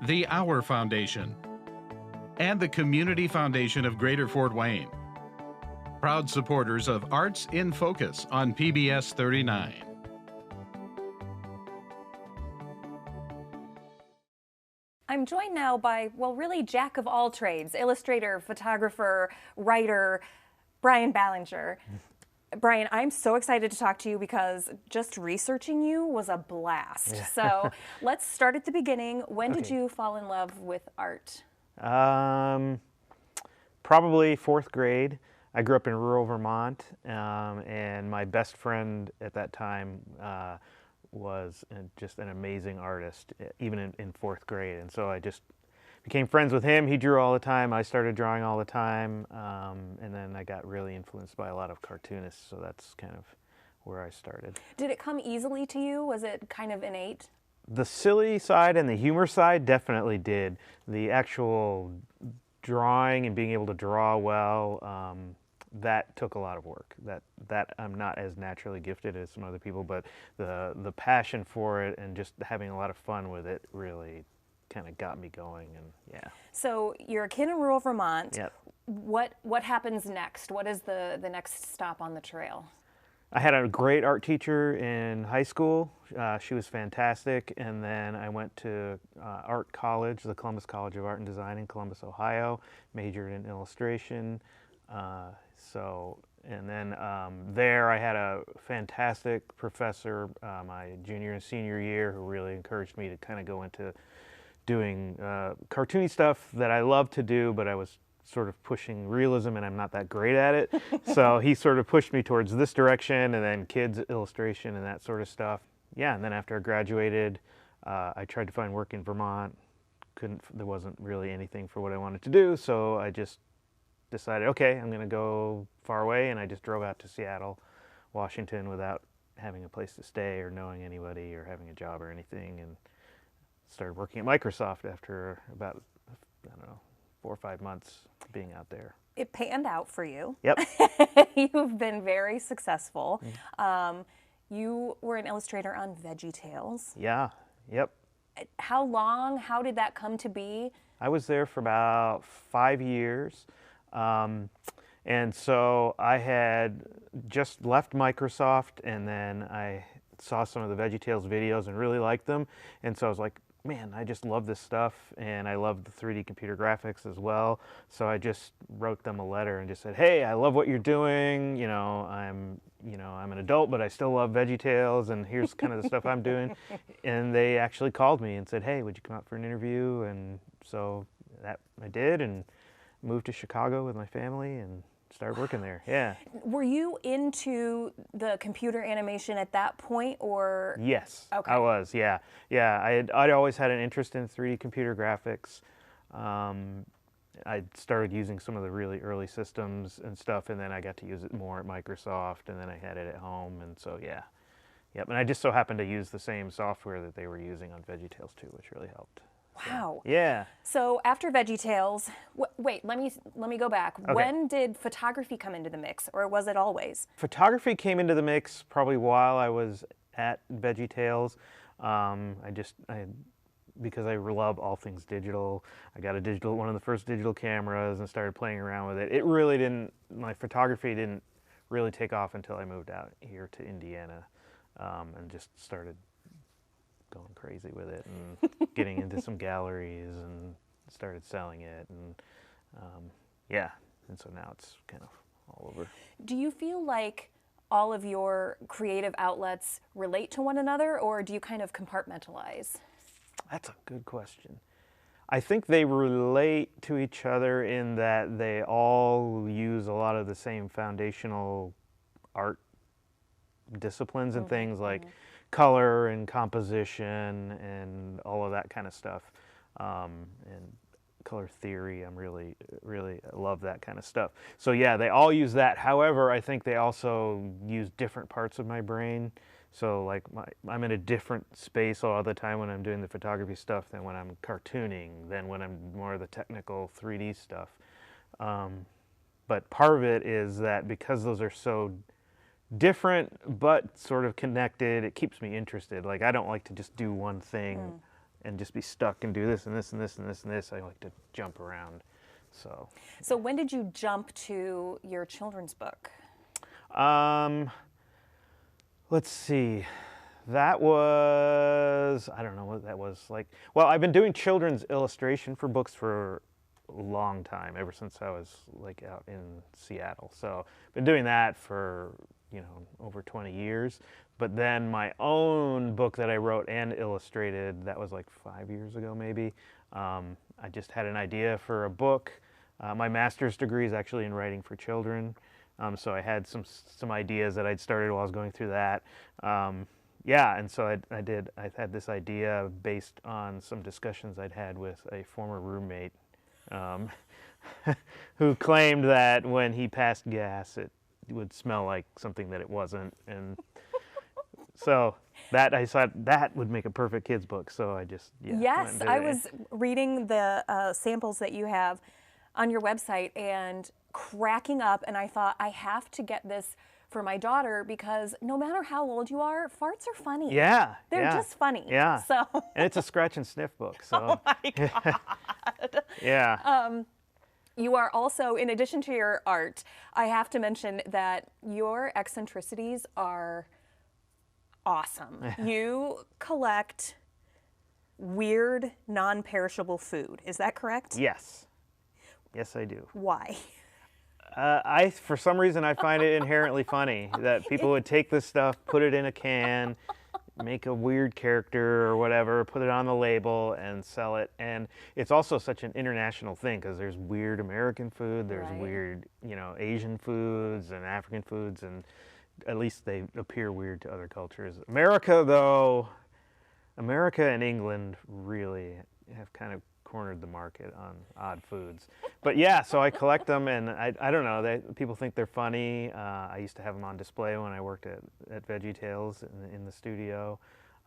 the Our Foundation, and the Community Foundation of Greater Fort Wayne. Proud supporters of Arts in Focus on PBS 39. I'm joined now by, well, really jack of all trades, illustrator, photographer, writer, Bryan Ballinger. Bryan, I'm so excited to talk to you because just researching you was a blast. Yeah. So let's start at the beginning. When did you fall in love with art? Probably fourth grade. I grew up in rural Vermont, and my best friend at that time was just an amazing artist, even in fourth grade. And so I just became friends with him. He drew all the time. I started drawing all the time. And then I got really influenced by a lot of cartoonists. So that's kind of where I started. Did it come easily to you? Was it kind of innate? The silly side and the humor side definitely did. The actual drawing and being able to draw well, that took a lot of work. That I'm not as naturally gifted as some other people, but the passion for it and just having a lot of fun with it really kind of got me going. And yeah. So you're a kid in rural Vermont. Yep. What happens next? What is the next stop on the trail? I had a great art teacher in high school. She was fantastic. And then I went to art college, the Columbus College of Art and Design in Columbus, Ohio, majored in illustration. And then there I had a fantastic professor my junior and senior year who really encouraged me to kind of go into doing cartoony stuff that I love to do, but I was sort of pushing realism and I'm not that great at it. So he sort of pushed me towards this direction, and then kids illustration and that sort of stuff. Yeah, and then after I graduated, I tried to find work in Vermont. There wasn't really anything for what I wanted to do, so I just decided, okay, I'm going to go far away, and I just drove out to Seattle, Washington without having a place to stay or knowing anybody or having a job or anything, and started working at Microsoft after about, I don't know, 4 or 5 months being out there. It panned out for you. Yep. You've been very successful. You were an illustrator on VeggieTales. Yeah, yep. How long? How did that come to be? I was there for about 5 years. And so I had just left Microsoft, and then I saw some of the VeggieTales videos and really liked them. And so I was like, man, I just love this stuff, and I love the 3D computer graphics as well. So I just wrote them a letter and just said, hey, I love what you're doing. I'm an adult, but I still love VeggieTales, and here's kind of the stuff I'm doing. And they actually called me and said, hey, would you come out for an interview? And so that I did, and moved to Chicago with my family and started working there. Yeah. Were you into the computer animation at that point, or? Yes, okay. I was. Yeah, yeah. I'd always had an interest in 3D computer graphics. I started using some of the really early systems and stuff, and then I got to use it more at Microsoft, and then I had it at home, and so yeah. Yep. And I just so happened to use the same software that they were using on VeggieTales too, which really helped. Wow. So, yeah. So after VeggieTales, wait, let me go back. Okay. When did photography come into the mix, or was it always? Photography came into the mix probably while I was at VeggieTales. Because I love all things digital, I got one of the first digital cameras and started playing around with it. My photography didn't really take off until I moved out here to Indiana, and just started going crazy with it and getting into some galleries and started selling it, and yeah, and so now it's kind of all over. Do you feel like all of your creative outlets relate to one another, or do you kind of compartmentalize? That's a good question. I think they relate to each other in that they all use a lot of the same foundational art disciplines and things like color and composition and all of that kind of stuff, and color theory. I'm really love that kind of stuff. So yeah, they all use that. However, I think they also use different parts of my brain. So like I'm in a different space all the time when I'm doing the photography stuff than when I'm cartooning, than when I'm more of the technical 3D stuff. But part of it is that because those are so different but sort of connected, it keeps me interested. Like I don't like to just do one thing and just be stuck and do this and this and this and this and this. I like to jump around. So when did you jump to your children's book? Let's see. That was, I don't know what that was like. Well, I've been doing children's illustration for books for a long time, ever since I was like out in Seattle. So I've been doing that for, over 20 years. But then my own book that I wrote and illustrated, that was like 5 years ago maybe. I just had an idea for a book. My master's degree is actually in writing for children. So I had some ideas that I'd started while I was going through that. Yeah, and so I had this idea based on some discussions I'd had with a former roommate who claimed that when he passed gas, it would smell like something that it wasn't. And so that I thought that would make a perfect kid's book. So I just, Yes, I was reading the samples that you have on your website and cracking up, and I thought, I have to get this for my daughter, because no matter how old you are, farts are funny. Yeah. They're just funny. Yeah. So. And it's a scratch and sniff book. So. Oh my God. Yeah. You are also, in addition to your art, I have to mention that your eccentricities are awesome. You collect weird, non-perishable food. Is that correct? Yes. Yes, I do. Why? For some reason, I find it inherently funny that people would take this stuff, put it in a can, make a weird character or whatever, put it on the label and sell it. And it's also such an international thing, because there's weird American food, there's weird, Asian foods and African foods, and at least they appear weird to other cultures. America and England really have kind of cornered the market on odd foods. But yeah, so I collect them, and I don't know, people think they're funny. I used to have them on display when I worked at VeggieTales in the studio.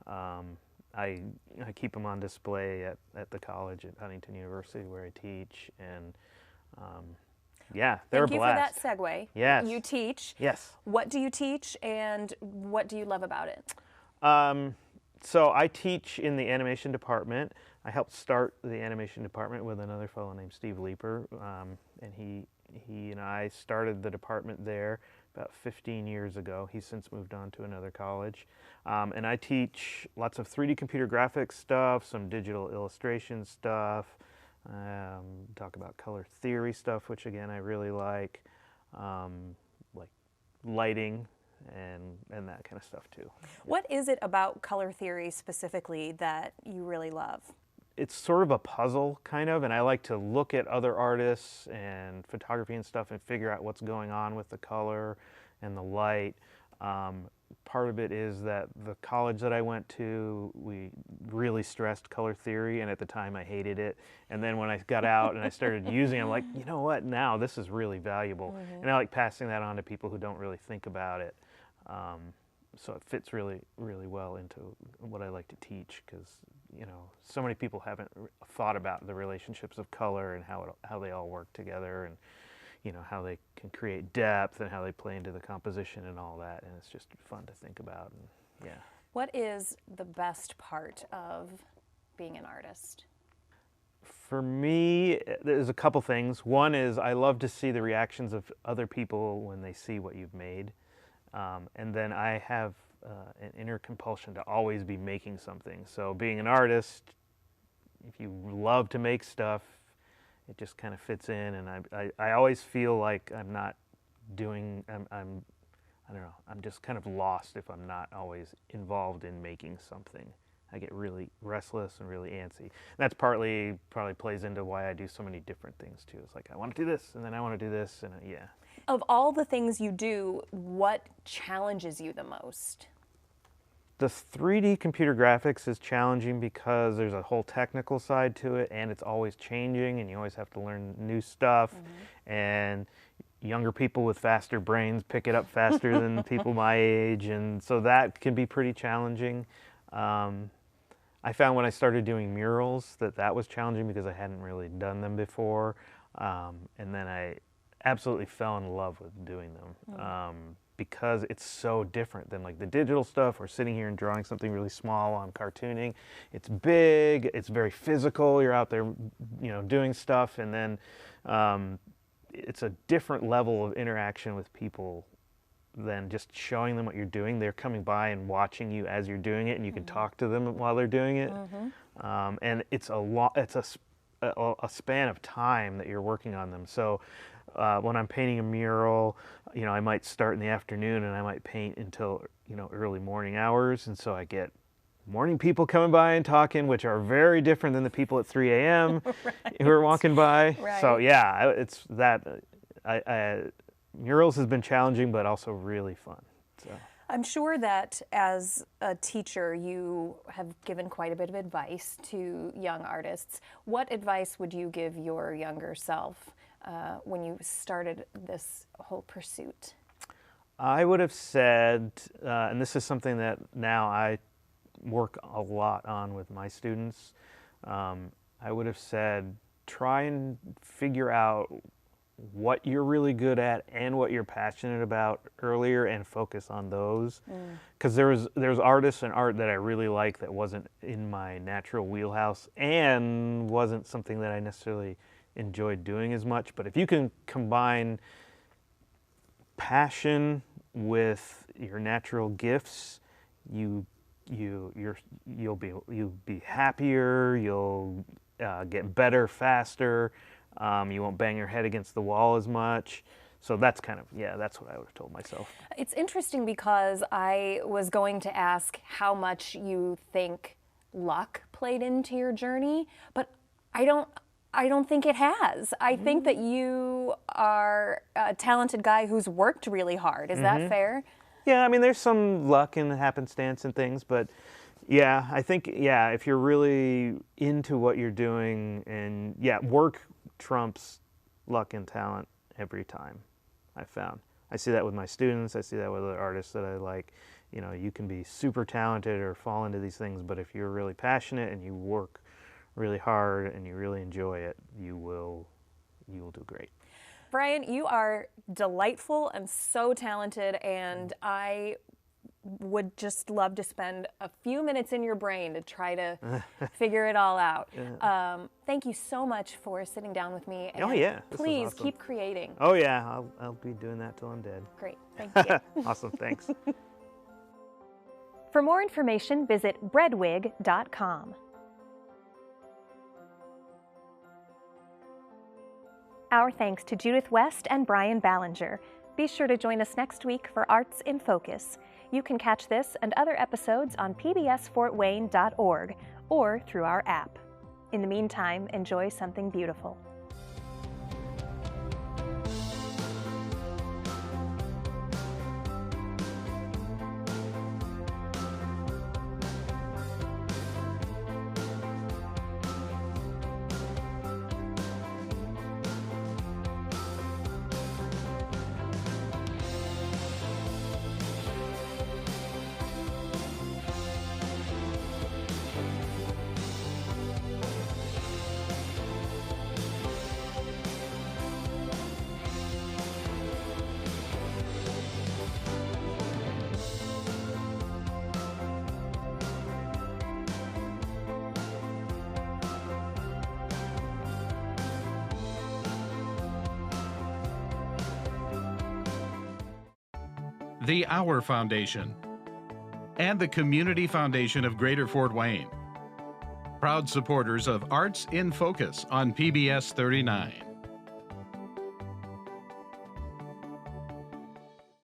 I keep them on display at the college at Huntington University where I teach, and yeah, they're a blast. Thank you for that segue. Yes. You teach. Yes. What do you teach, and what do you love about it? So I teach in the animation department. I helped start the animation department with another fellow named Steve Leeper, and he and I started the department there about 15 years ago. He's since moved on to another college. And I teach lots of 3D computer graphics stuff, some digital illustration stuff, talk about color theory stuff, which again I really like lighting and that kind of stuff too. What is it about color theory specifically that you really love? It's sort of a puzzle, kind of, and I like to look at other artists and photography and stuff and figure out what's going on with the color and the light. Part of it is that the college that I went to, we really stressed color theory, and at the time I hated it. And then when I got out and I started using it, I'm like, you know what, now this is really valuable. Mm-hmm. And I like passing that on to people who don't really think about it. So it fits really, really well into what I like to teach, because so many people haven't thought about the relationships of color and how they all work together, and how they can create depth and how they play into the composition and all that, and it's just fun to think about. And yeah. What is the best part of being an artist? For me, there's a couple things. One is I love to see the reactions of other people when they see what you've made. And then I have an inner compulsion to always be making something. So being an artist, if you love to make stuff, it just kind of fits in. And I always feel like I'm not doing, I don't know, I'm just kind of lost if I'm not always involved in making something. I get really restless and really antsy. And that's probably plays into why I do so many different things too. It's like, I want to do this, and then I want to do this, and yeah. Of all the things you do, what challenges you the most? The 3D computer graphics is challenging because there's a whole technical side to it, and it's always changing, and you always have to learn new stuff. Mm-hmm. And younger people with faster brains pick it up faster than people my age, and so that can be pretty challenging. I found when I started doing murals that was challenging because I hadn't really done them before, and then I absolutely fell in love with doing them. because it's so different than like the digital stuff or sitting here and drawing something really small on cartooning. It's big, it's very physical, you're out there, you know, doing stuff, and then it's a different level of interaction with people than just showing them what you're doing. They're coming by and watching you as you're doing it, and you can talk to them while they're doing it. And it's a span of time that you're working on them. So when I'm painting a mural, you know, I might start in the afternoon and I might paint until, you know, early morning hours, and so I get morning people coming by and talking, which are very different than the people at 3 a.m. who are walking by. So yeah, it's that. Murals has been challenging, but also really fun. So. I'm sure that as a teacher, you have given quite a bit of advice to young artists. What advice would you give your younger self when you started this whole pursuit? I would have said, and this is something that now I work a lot on with my students, I would have said, try and figure out what you're really good at and what you're passionate about earlier, and focus on those. Because there's artists and art that I really like that wasn't in my natural wheelhouse and wasn't something that I necessarily enjoyed doing as much. But if you can combine passion with your natural gifts, you'll be happier, you'll get better faster. You won't bang your head against the wall as much. So that's kind of, that's what I would have told myself. It's interesting because I was going to ask how much you think luck played into your journey, but I don't think it has. I think that you are a talented guy who's worked really hard. Is that fair? Yeah, I mean, there's some luck and happenstance and things, but yeah, I think, if you're really into what you're doing, and work trumps luck and talent every time, I found. I see that with my students, I see that with other artists that I like. You know, you can be super talented or fall into these things, but if you're really passionate and you work really hard and you really enjoy it, you will do great. Bryan, you are delightful and so talented, and I would just love to spend a few minutes in your brain to try to figure it all out. Thank you so much for sitting down with me. And please awesome. Keep creating. Oh yeah, I'll be doing that till I'm dead. Great, thank you. Awesome, thanks. For more information, visit breadwig.com. Our thanks to Judith West and Bryan Ballinger. Be sure to join us next week for Arts in Focus. You can catch this and other episodes on pbsfortwayne.org or through our app. In the meantime, enjoy something beautiful. The Our Foundation, and the Community Foundation of Greater Fort Wayne. Proud supporters of Arts in Focus on PBS 39.